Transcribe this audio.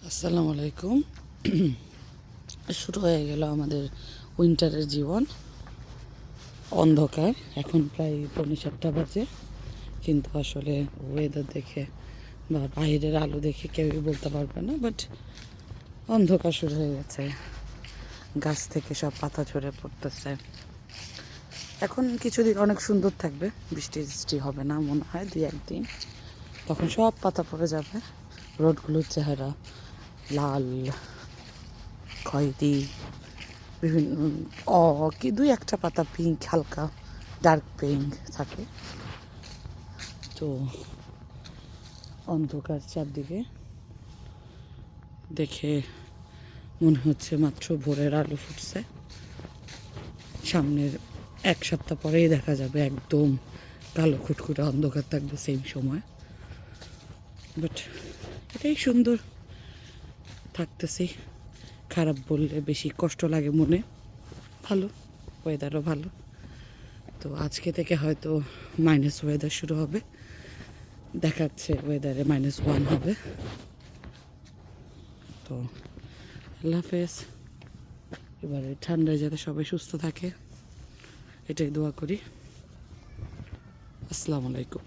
আসসালামু আলাইকুম। শুরু হয়ে গেল আমাদের উইন্টারের জীবন। অন্ধকার, এখন প্রায় 7:30 বাজে, কিন্তু আসলে ওয়েদার দেখে বা বাইরের আলো দেখে কেউই বলতে পারবে না, বাট অন্ধকার শুরু হয়ে গেছে। গাছ থেকে সব পাতা ঝরে পড়তেছে। এখন কিছুদিন অনেক সুন্দর থাকবে, বৃষ্টি বৃষ্টি হবে না মনে হয়, 2-1 দিন, তখন সব পাতা পড়ে যাবে। রোডগুলোর চেহারা লাল, খয়েরি, বিভিন্ন কি 2-1টা পাতা পিঙ্ক, হালকা ডার্ক পিঙ্ক থাকে। তো অন্ধকার চারদিকে দেখে মনে হচ্ছে মাত্র ভোরের আলো ফুটছে। সামনের 1 সপ্তাহ পরেই দেখা যাবে একদম কালো খুটখুটে অন্ধকার থাকবে সেম সময়। বাট এটাই সুন্দর, থাকতেছি। খারাপ বললে বেশি কষ্ট লাগে মনে। ভালো, ওয়েদারও ভালো। তো আজকে থেকে হয়তো মাইনাস ওয়েদার শুরু হবে, দেখাচ্ছে ওয়েদারে -1 হবে। তো আল্লাহ হাফেজ। এবারে ঠান্ডায় যাতে সবাই সুস্থ থাকে, এটাই দোয়া করি। আসসালামু আলাইকুম।